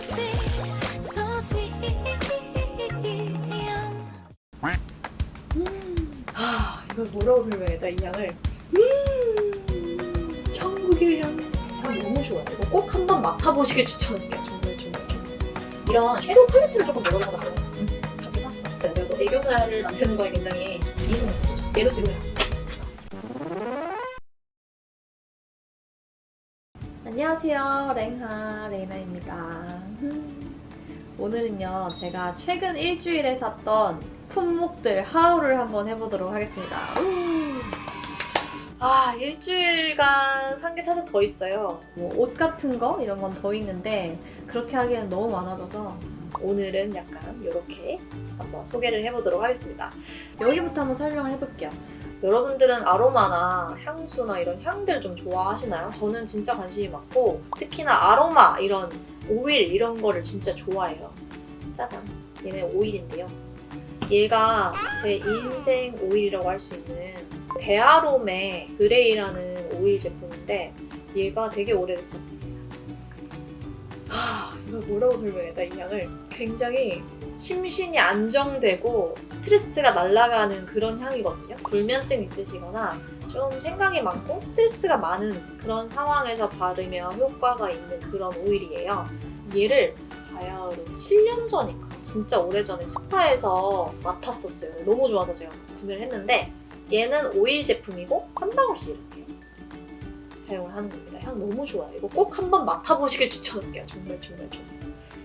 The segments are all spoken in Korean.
sweet, so sweet. 이걸 뭐라고 설명해야 이 향을? 천국의 향. 향 너무 좋아요. 이거 꼭 한번 맡아보시길 추천할게요. 정말. 이런 섀도우 팔레트를 조금 열어봤어요. 저기 샀어. 내가 또 애교살을 만드는 거에 굉장히 이해는 추천. 얘도 지금. 안녕하세요. 레이나입니다. 오늘은요, 제가 최근 일주일에 샀던 품목들 하울을 한번 해보도록 하겠습니다. 일주일간 산 게 사실 더 있어요. 뭐 옷 같은 거 이런 건 더 있는데 그렇게 하기엔 너무 많아져서 오늘은 약간 이렇게 한번 소개를 해보도록 하겠습니다. 여기부터 한번 설명을 해볼게요. 여러분들은 아로마나 향수나 이런 향들 좀 좋아하시나요? 저는 진짜 관심이 많고 특히나 아로마 이런 오일 이런 거를 진짜 좋아해요. 짜잔, 얘네 오일인데요. 얘가 제 인생 오일이라고 할 수 있는 데아롬의 그레이라는 오일 제품인데 얘가 되게 오래됐어. 이걸 뭐라고 설명해야 돼, 이 향을? 굉장히 심신이 안정되고 스트레스가 날아가는 그런 향이거든요. 불면증 있으시거나 좀 생각이 많고 스트레스가 많은 그런 상황에서 바르면 효과가 있는 그런 오일이에요. 얘를 바야흐로 7년 전인가? 진짜 오래전에 스파에서 맡았었어요. 너무 좋아서 제가 구매를 했는데 얘는 오일 제품이고 한 방울씩 이렇게 사용을 하는 겁니다. 향 너무 좋아요. 이거 꼭 한번 맡아보시길 추천할게요. 정말.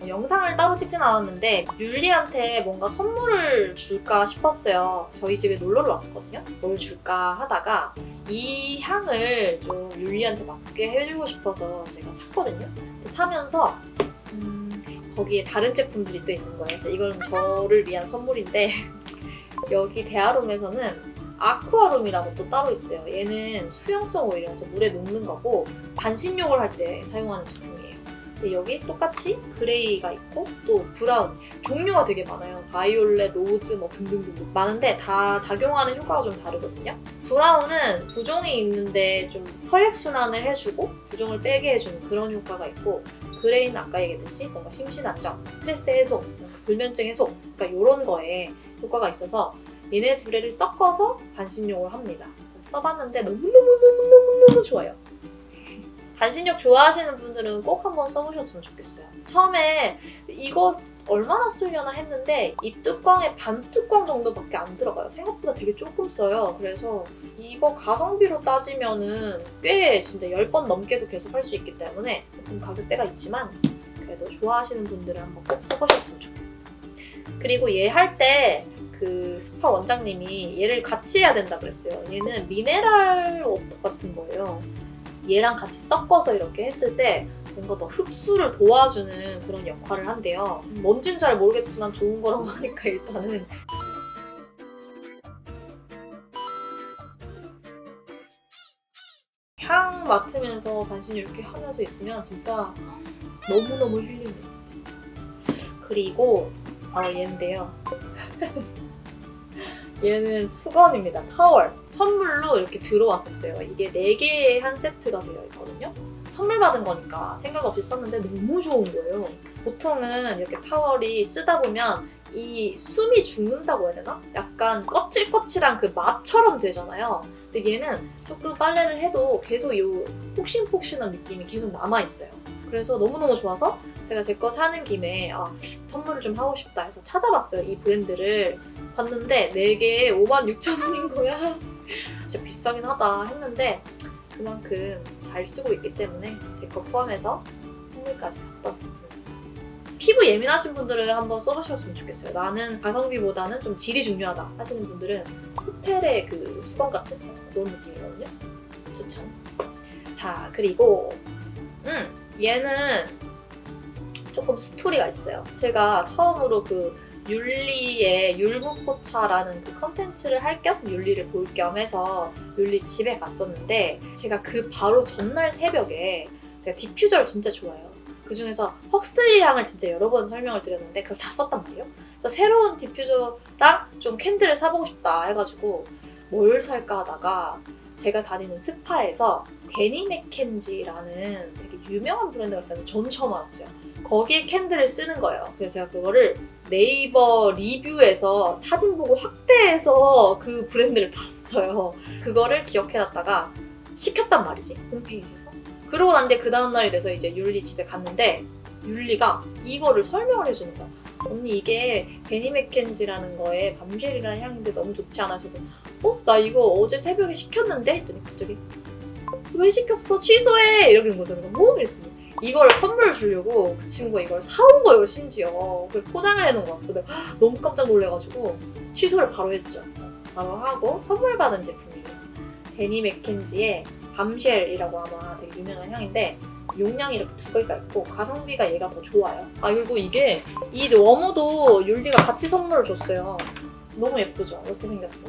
영상을 따로 찍진 않았는데 율리한테 뭔가 선물을 줄까 싶었어요. 저희 집에 놀러를 왔었거든요. 뭘 줄까 하다가 이 향을 좀 율리한테 맡게 해주고 싶어서 제가 샀거든요. 사면서 거기에 다른 제품들이 또 있는 거예요. 그래서 이건 저를 위한 선물인데 여기 데아롬에서는 아쿠아롬이라고 또 따로 있어요. 얘는 수용성 오일이라서 물에 녹는 거고 반신욕을 할 때 사용하는 제품이에요. 근데 여기 똑같이 그레이가 있고 또 브라운 종류가 되게 많아요. 바이올렛, 로즈 뭐 등등등 많은데 다 작용하는 효과가 좀 다르거든요. 브라운은 부종이 있는데 좀 혈액순환을 해주고 부종을 빼게 해주는 그런 효과가 있고 그레이는 아까 얘기했듯이 뭔가 심신 안정, 스트레스 해소, 불면증 해소 그러니까 이런 거에 효과가 있어서 얘네 두 개를 섞어서 반신욕을 합니다. 써봤는데 너무 좋아요. 반신욕 좋아하시는 분들은 꼭 한번 써보셨으면 좋겠어요. 처음에 이거 얼마나 쓰려나 했는데 이 뚜껑에 반 뚜껑 정도밖에 안 들어가요. 생각보다 되게 조금 써요. 그래서 이거 가성비로 따지면은 꽤 진짜 10번 넘게도 계속 할 수 있기 때문에 조금 가격대가 있지만 그래도 좋아하시는 분들은 한번 꼭 써보셨으면 좋겠어요. 그리고 얘 할 때 그 스파 원장님이 얘를 같이 해야 된다 그랬어요. 얘는 미네랄 워터 같은 거예요. 얘랑 같이 섞어서 이렇게 했을 때 뭔가 더 흡수를 도와주는 그런 역할을 한대요. 뭔진 잘 모르겠지만 좋은 거라고 하니까 일단은 향 맡으면서 반신욕 이렇게 하면서 있으면 진짜 너무너무 힐링돼요. 진짜. 그리고 바로 얘인데요. 얘는 수건입니다. 타월. 선물로 이렇게 들어왔었어요. 이게 4개의 한 세트가 되어 있거든요. 선물 받은 거니까 생각 없이 썼는데 너무 좋은 거예요. 보통은 이렇게 타월이 쓰다 보면 이 숨이 죽는다고 해야 되나? 약간 거칠거칠한 그 맛처럼 되잖아요. 근데 얘는 조금 빨래를 해도 계속 이 폭신폭신한 느낌이 계속 남아있어요. 그래서 너무너무 좋아서 제가 제 거 사는 김에 선물을 좀 하고 싶다 해서 찾아봤어요. 이 브랜드를 봤는데 4개에 56,000원인 거야. 진짜 비싸긴 하다 했는데 그만큼 잘 쓰고 있기 때문에 제 거 포함해서 선물까지 샀던 제품. 피부 예민하신 분들은 한번 써보셨으면 좋겠어요. 나는 가성비보다는 좀 질이 중요하다 하시는 분들은 호텔의 그 수건 같은 그런 느낌이거든요. 추천. 자, 그리고 얘는 조금 스토리가 있어요. 제가 처음으로 그 율리의 율무포차라는 그 컨텐츠를 할 겸 율리를 볼 겸 해서 율리 집에 갔었는데 제가 그 바로 전날 새벽에 제가 디퓨저를 진짜 좋아해요. 그 중에서 헉슬리 향을 진짜 여러 번 설명을 드렸는데 그걸 다 썼단 말이에요. 그래서 새로운 디퓨저랑 좀 캔들을 사보고 싶다 해가지고 뭘 살까 하다가 제가 다니는 스파에서 데니 맥켄지라는 되게 유명한 브랜드가 있어요. 전 처음 알았어요. 거기에 캔들을 쓰는 거예요. 그래서 제가 그거를 네이버 리뷰에서 사진 보고 확대해서 그 브랜드를 봤어요. 그거를 기억해놨다가 시켰단 말이지, 홈페이지에서. 그러고 난 뒤에 그 다음날이 돼서 이제 율리 집에 갔는데 율리가 이거를 설명을 해주는 거야. 언니 이게 데니 맥켄지라는 거에 밤쉘이라는 향인데 너무 좋지 않아? 그래서 나 이거 어제 새벽에 시켰는데? 했더니 갑자기 왜 시켰어? 취소해! 이러는 거잖아. 뭐? 이랬더니 이거를 선물을 주려고 그 친구가 이걸 사온 거예요, 심지어. 그 포장을 해놓은 거야. 그래서 내가 너무 깜짝 놀래가지고 취소를 바로 했죠. 바로 하고 선물 받은 제품이에요. 데니 맥켄지의 밤쉘이라고 아마 되게 유명한 향인데 용량이 이렇게 두 개가 있고 가성비가 얘가 더 좋아요. 그리고 이게 이 워머도 율리가 같이 선물을 줬어요. 너무 예쁘죠? 이렇게 생겼어.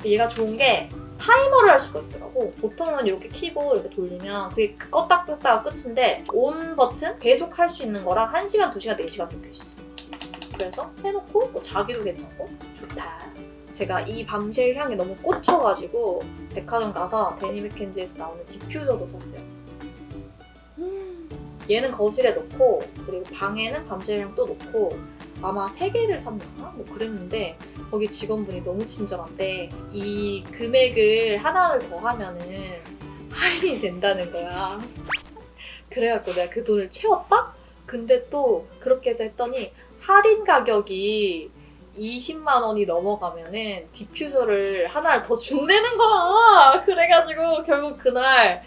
얘가 좋은 게 타이머를 할 수가 있더라고. 보통은 이렇게 켜고 이렇게 돌리면 그게 껐다 껐다가 끝인데 온 버튼 계속 할 수 있는 거랑 1시간, 2시간, 4시간 적혀있어. 그래서 해놓고 뭐 자기도 괜찮고 좋다. 제가 이 밤쉘 향에 너무 꽂혀가지고 백화점 가서 데니 맥켄지에서 나오는 디퓨저도 샀어요. 얘는 거실에 놓고 그리고 방에는 밤쉘 향 또 놓고 아마 3개를 샀나? 뭐 그랬는데 거기 직원분이 너무 친절한데 이 금액을 하나를 더 하면은 할인이 된다는 거야. 그래갖고 내가 그 돈을 채웠다? 근데 또 그렇게 해서 했더니 할인 가격이 20만 원이 넘어가면은 디퓨저를 하나를 더 준다는 거야. 그래가지고 결국 그날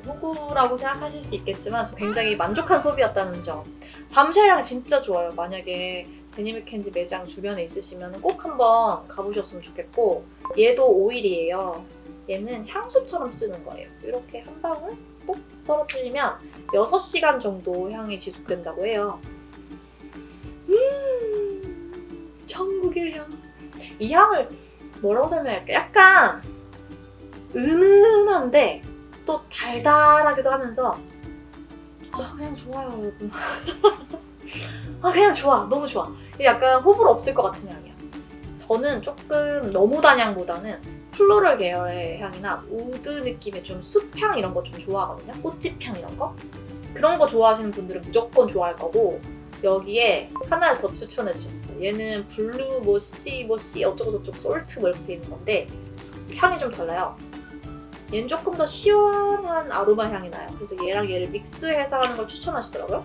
호구라고 생각하실 수 있겠지만 굉장히 만족한 소비였다는 점. 밤쉘 향 진짜 좋아요. 만약에 데니 맥켄지 매장 주변에 있으시면 꼭 한번 가보셨으면 좋겠고 얘도 오일이에요. 얘는 향수처럼 쓰는 거예요. 이렇게 한 방울 똑 떨어뜨리면 6시간 정도 향이 지속된다고 해요. 천국의 향. 이 향을 뭐라고 설명할까? 약간 은은한데 또 달달하기도 하면서 그냥 좋아요, 여러분. 그냥 좋아. 너무 좋아. 약간 호불호 없을 것 같은 향이야. 저는 조금 너무 단 향보다는 플로럴 계열의 향이나 우드 느낌의 좀 숲향 이런 거 좀 좋아하거든요. 꽃집향 이런 거. 그런 거 좋아하시는 분들은 무조건 좋아할 거고 여기에 하나를 더 추천해 주셨어요. 얘는 블루 모씨 어쩌고저쩌고 솔트 뭐 이렇게 돼 있는 건데 향이 좀 달라요. 얘는 조금 더 시원한 아로마 향이 나요. 그래서 얘랑 얘를 믹스해서 하는 걸 추천하시더라고요.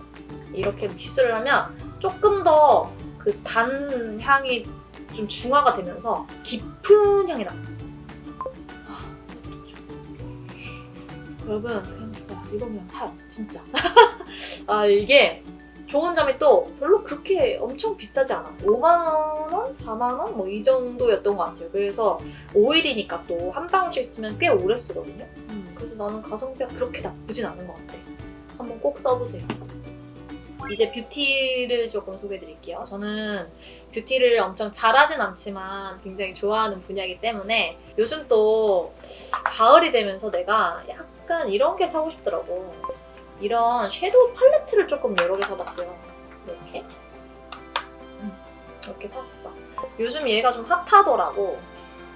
이렇게 믹스를 하면 조금 더 그 단 향이 좀 중화가 되면서 깊은 향이 나요. 여러분 그냥 좋아. 이거 그냥 사요. 진짜. 이게 좋은 점이 또 별로 그렇게 엄청 비싸지 않아. 5만 원? 4만 원? 뭐 이 정도였던 것 같아요. 그래서 오일이니까 또 한 방울씩 쓰면 꽤 오래 쓰거든요. 그래서 나는 가성비가 그렇게 나쁘진 않은 것 같아. 한번 꼭 써보세요. 이제 뷰티를 조금 소개해드릴게요. 저는 뷰티를 엄청 잘하진 않지만 굉장히 좋아하는 분야이기 때문에 요즘 또 가을이 되면서 내가 약간 이런 게 사고 싶더라고. 이런 섀도우 팔레트를 조금 여러 개 사봤어요. 이렇게 샀어. 요즘 얘가 좀 핫하더라고.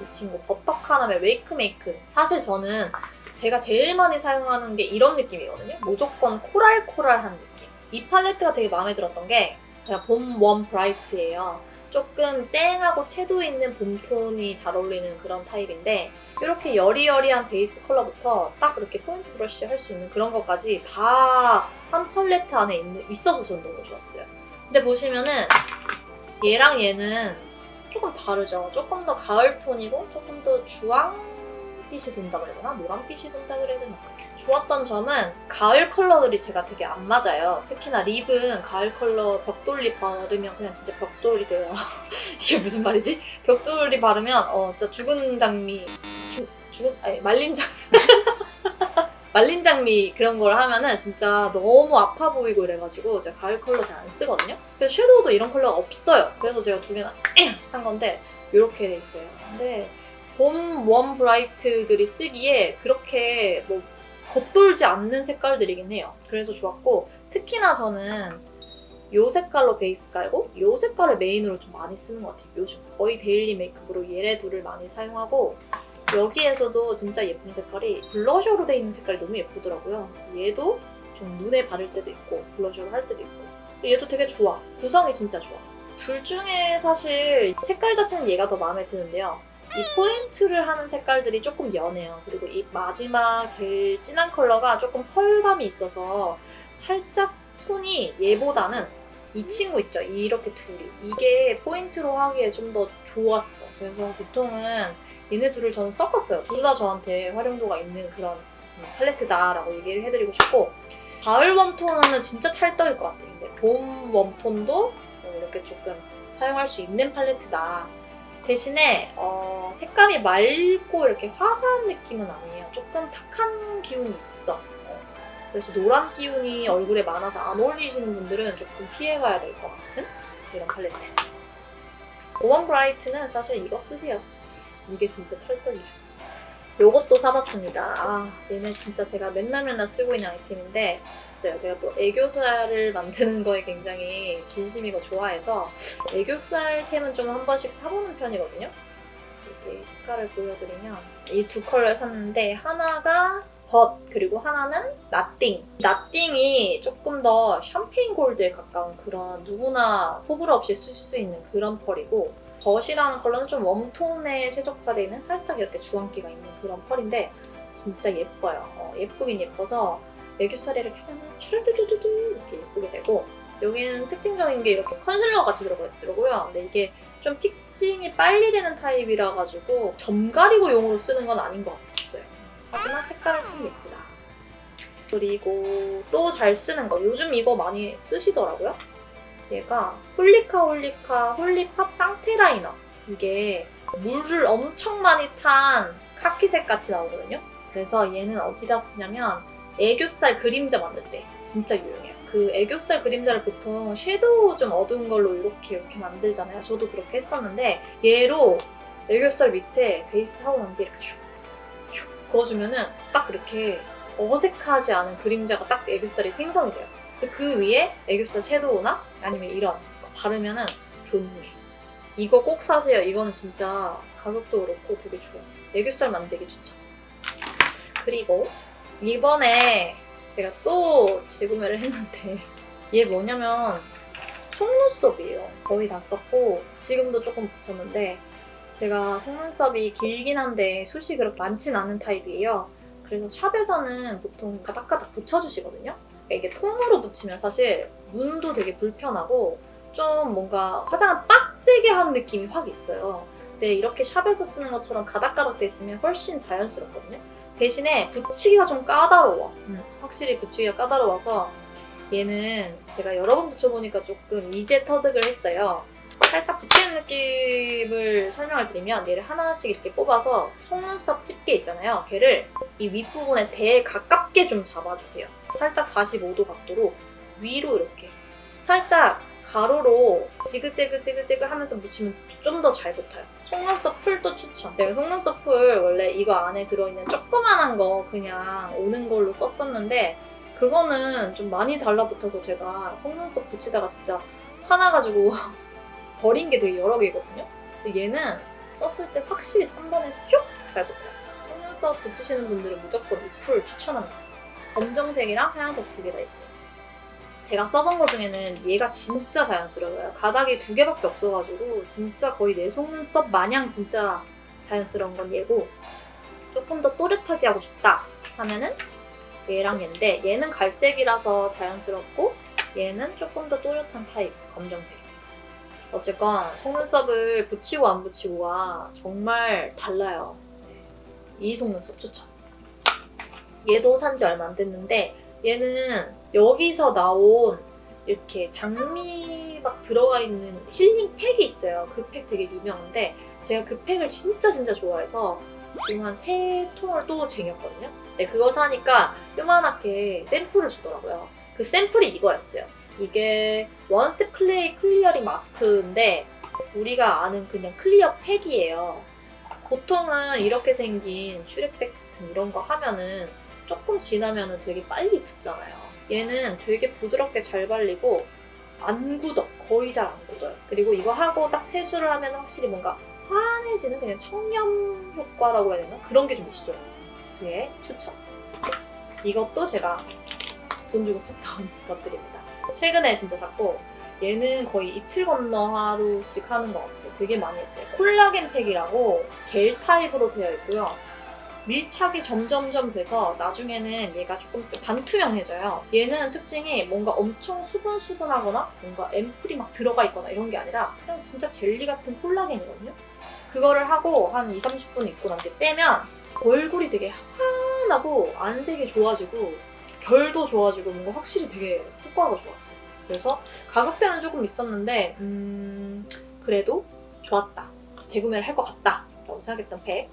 이 친구 버터카라멜 웨이크메이크. 사실 저는 제가 제일 많이 사용하는 게 이런 느낌이거든요. 무조건 코랄한 느낌. 이 팔레트가 되게 마음에 들었던 게 제가 봄 웜 브라이트예요. 조금 쨍하고 채도 있는 봄톤이 잘 어울리는 그런 타입인데 이렇게 여리여리한 베이스 컬러부터 딱 이렇게 포인트 브러쉬 할 수 있는 그런 것까지 다 한 팔레트 안에 있어서 저는 너무 좋았어요. 근데 보시면은 얘랑 얘는 조금 다르죠. 조금 더 가을 톤이고 조금 더 주황빛이 돈다 그래야 되나? 노란빛이 돈다 그래야 되나? 좋았던 점은 가을 컬러들이 제가 되게 안 맞아요. 특히나 립은 가을 컬러 벽돌 립 바르면 그냥 진짜 벽돌이 돼요. 이게 무슨 말이지? 벽돌 립 바르면 진짜 죽은 장미 말린 장미 그런 걸 하면은 진짜 너무 아파 보이고 이래가지고 제가 가을 컬러 잘 안 쓰거든요. 그래서 섀도우도 이런 컬러가 없어요. 그래서 제가 2개나 산 건데 이렇게 돼 있어요. 근데 봄 웜 브라이트들이 쓰기에 그렇게 뭐 겉돌지 않는 색깔들이긴 해요. 그래서 좋았고 특히나 저는 요 색깔로 베이스 깔고 요 색깔을 메인으로 좀 많이 쓰는 것 같아요. 요즘 거의 데일리 메이크업으로 얘네 둘을 많이 사용하고 여기에서도 진짜 예쁜 색깔이 블러셔로 돼 있는 색깔이 너무 예쁘더라고요. 얘도 좀 눈에 바를 때도 있고 블러셔로 할 때도 있고 얘도 되게 좋아. 구성이 진짜 좋아. 둘 중에 사실 색깔 자체는 얘가 더 마음에 드는데요. 이 포인트를 하는 색깔들이 조금 연해요. 그리고 이 마지막 제일 진한 컬러가 조금 펄감이 있어서 살짝 손이 얘보다는 이 친구 있죠? 이렇게 둘이. 이게 포인트로 하기에 좀 더 좋았어. 그래서 보통은 얘네 둘을 저는 섞었어요. 둘 다 저한테 활용도가 있는 그런 팔레트다라고 얘기를 해드리고 싶고 가을 웜톤은 진짜 찰떡일 것 같아요. 근데 봄 웜톤도 이렇게 조금 사용할 수 있는 팔레트다. 대신에 색감이 맑고 이렇게 화사한 느낌은 아니에요. 조금 탁한 기운이 있어. 그래서 노란 기운이 얼굴에 많아서 안 어울리시는 분들은 조금 피해가야 될 것 같은 이런 팔레트. 오먼 브라이트는 사실 이거 쓰세요. 이게 진짜 찰떡이에요. 요것도 사봤습니다. 아, 얘는 진짜 제가 맨날 쓰고 있는 아이템인데 제가 또 애교살을 만드는 거에 굉장히 진심이고 좋아해서 애교살 템은 좀 한 번씩 사보는 편이거든요. 이렇게 색깔을 보여드리면 이 두 컬러를 샀는데 하나가 벗 그리고 하나는 나띵. 나띵이 조금 더 샴페인 골드에 가까운 그런 누구나 호불호 없이 쓸 수 있는 그런 펄이고 벗이라는 컬러는 좀 웜톤에 최적화되어 있는 살짝 이렇게 주황기가 있는 그런 펄인데 진짜 예뻐요. 예쁘긴 예뻐서 애교살에 이렇게 하면 찰두두두두 이렇게 예쁘게 되고 여기는 특징적인 게 이렇게 컨실러가 같이 들어가 있더라고요. 근데 이게 좀 픽싱이 빨리 되는 타입이라 가지고 점 가리고 용으로 쓰는 건 아닌 것 같았어요. 하지만 색깔은 참 예쁘다. 그리고 또 잘 쓰는 거 요즘 이거 많이 쓰시더라고요. 얘가 홀리팝 상태 라이너. 이게 물을 엄청 많이 탄 카키색 같이 나오거든요. 그래서 얘는 어디다 쓰냐면 애교살 그림자 만들 때 진짜 유용해요. 그 애교살 그림자를 보통 섀도우 좀 어두운 걸로 이렇게 만들잖아요. 저도 그렇게 했었는데 얘로 애교살 밑에 베이스 하고 난 뒤에 이렇게 슉슉 그어주면은 딱 이렇게 어색하지 않은 그림자가 딱 애교살이 생성이 돼요. 그 위에 애교살 섀도우나 아니면 이런 거 바르면은 좋네. 이거 꼭 사세요. 이거는 진짜 가격도 그렇고 되게 좋아요. 애교살 만들기 추천. 그리고 이번에 제가 또 재구매를 했는데 얘 뭐냐면 속눈썹이에요. 거의 다 썼고 지금도 조금 붙였는데 제가 속눈썹이 길긴 한데 숱이 그렇게 많진 않은 타입이에요. 그래서 샵에서는 보통 가닥가닥 붙여주시거든요. 이게 통으로 붙이면 사실 눈도 되게 불편하고 좀 뭔가 화장을 빡세게 한 느낌이 확 있어요. 근데 이렇게 샵에서 쓰는 것처럼 가닥가닥 돼 있으면 훨씬 자연스럽거든요. 대신에 붙이기가 좀 까다로워. 확실히 붙이기가 까다로워서 얘는 제가 여러 번 붙여보니까 조금 이제 터득을 했어요. 살짝 붙이는 느낌을 설명을 드리면 얘를 하나씩 이렇게 뽑아서 속눈썹 집게 있잖아요. 걔를 이 윗부분에 대에 가깝게 좀 잡아주세요. 살짝 45도 각도로 위로 이렇게 살짝 가로로 지그재그 하면서 붙이면 좀 더 잘 붙어요. 속눈썹 풀도 추천. 제가 속눈썹 풀 원래 이거 안에 들어있는 조그만한 거 그냥 오는 걸로 썼었는데 그거는 좀 많이 달라붙어서 제가 속눈썹 붙이다가 진짜 화나가지고 버린 게 되게 여러 개거든요. 근데 얘는 썼을 때 확실히 3번에 쭉 잘 붙어요. 속눈썹 붙이시는 분들은 무조건 이 풀 추천합니다. 검정색이랑 하얀색 두 개 다 있어요. 제가 써본 거 중에는 얘가 진짜 자연스러워요. 가닥이 2개밖에 없어가지고 진짜 거의 내 속눈썹 마냥 진짜 자연스러운 건 얘고 조금 더 또렷하게 하고 싶다 하면은 얘랑 얘인데 얘는 갈색이라서 자연스럽고 얘는 조금 더 또렷한 타입, 검정색. 어쨌건 속눈썹을 붙이고 안 붙이고가 정말 달라요. 이 속눈썹 추천. 얘도 산지 얼마 안 됐는데 얘는 여기서 나온 이렇게 장미 막 들어가 있는 힐링 팩이 있어요. 그 팩 되게 유명한데 제가 그 팩을 진짜 좋아해서 지금 한 3통을 또 쟁였거든요. 네, 그거 사니까 요만하게 샘플을 주더라고요. 그 샘플이 이거였어요. 이게 원스텝 클리어링 마스크인데 우리가 아는 그냥 클리어 팩이에요. 보통은 이렇게 생긴 슈렉백 같은 이런 거 하면은 조금 지나면은 되게 빨리 굳잖아요. 얘는 되게 부드럽게 잘 발리고 안 굳어. 거의 잘 안 굳어요. 그리고 이거 하고 딱 세수를 하면 확실히 뭔가 환해지는 그냥 청렴 효과라고 해야 되나? 그런 게 좀 있어요. 제 추천. 이것도 제가 돈 주고 샀던 것들입니다. 최근에 진짜 샀고 얘는 거의 이틀 건너 하루씩 하는 것 같아요. 되게 많이 했어요. 콜라겐 팩이라고 겔 타입으로 되어 있고요. 밀착이 점점점 돼서 나중에는 얘가 조금 반투명해져요. 얘는 특징이 뭔가 엄청 수분수분하거나 뭔가 앰플이 막 들어가 있거나 이런 게 아니라 그냥 진짜 젤리 같은 콜라겐이거든요. 그거를 하고 한 20-30분 있고 난 뒤에 빼면 얼굴이 되게 환하고 안색이 좋아지고 결도 좋아지고 뭔가 확실히 되게 효과가 좋았어요. 그래서 가격대는 조금 있었는데 그래도 좋았다. 재구매를 할 것 같다 라고 생각했던 팩.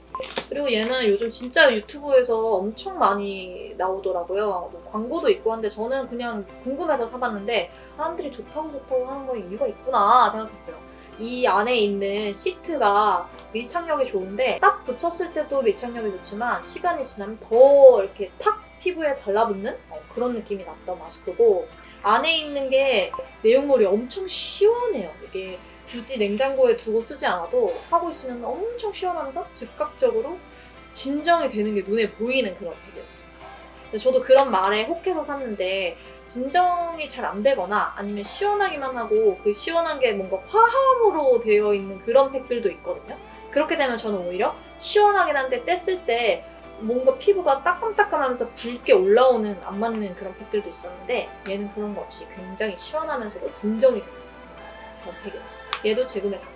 그리고 얘는 요즘 진짜 유튜브에서 엄청 많이 나오더라고요. 뭐 광고도 있고 한데 저는 그냥 궁금해서 사봤는데 사람들이 좋다고 하는 거에 이유가 있구나 생각했어요. 이 안에 있는 시트가 밀착력이 좋은데 딱 붙였을 때도 밀착력이 좋지만 시간이 지나면 더 이렇게 팍 피부에 달라붙는 그런 느낌이 났던 마스크고 안에 있는 게 내용물이 엄청 시원해요. 이게 굳이 냉장고에 두고 쓰지 않아도 하고 있으면 엄청 시원하면서 즉각적으로 진정이 되는 게 눈에 보이는 그런 팩이었습니다. 저도 그런 말에 혹해서 샀는데 진정이 잘 안 되거나 아니면 시원하기만 하고 그 시원한 게 뭔가 화합으로 되어 있는 그런 팩들도 있거든요. 그렇게 되면 저는 오히려 시원하긴 한데 뗐을 때 뭔가 피부가 따끔따끔하면서 붉게 올라오는 안 맞는 그런 팩들도 있었는데 얘는 그런 거 없이 굉장히 시원하면서도 진정이 되는 그런 팩이었어요. 얘도 재구매 다.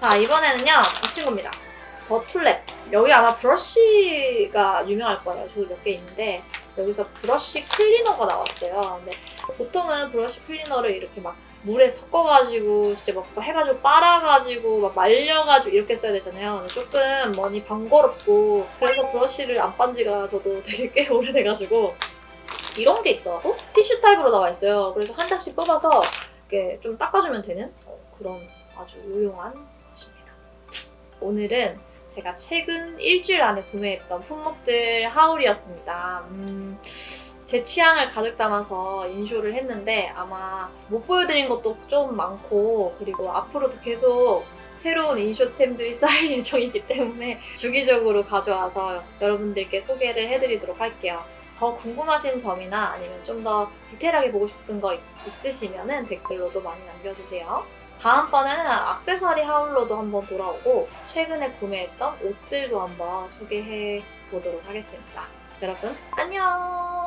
자, 이번에는요 이 친구입니다. 더 툴랩. 여기 아마 브러쉬가 유명할 거예요. 저도 몇 개 있는데 여기서 브러쉬 클리너가 나왔어요. 근데 보통은 브러쉬 클리너를 이렇게 막 물에 섞어가지고 진짜 막 해가지고 빨아가지고 막 말려가지고 이렇게 써야 되잖아요. 근데 조금 많이 번거롭고 그래서 브러쉬를 안 빤 지가 저도 되게 꽤 오래돼가지고 이런 게 있더라고. 티슈 타입으로 나와 있어요. 그래서 한 장씩 뽑아서 이렇게 좀 닦아주면 되는 그런 아주 유용한 것입니다. 오늘은 제가 최근 일주일 안에 구매했던 품목들 하울이었습니다. 제 취향을 가득 담아서 인쇼를 했는데 아마 못 보여드린 것도 좀 많고 그리고 앞으로도 계속 새로운 인쇼템들이 쌓일 예정이기 때문에 주기적으로 가져와서 여러분들께 소개를 해드리도록 할게요. 더 궁금하신 점이나 아니면 좀 더 디테일하게 보고 싶은 거 있으시면 댓글로도 많이 남겨주세요. 다음번에는 액세서리 하울로도 한번 돌아오고 최근에 구매했던 옷들도 한번 소개해 보도록 하겠습니다. 여러분 안녕!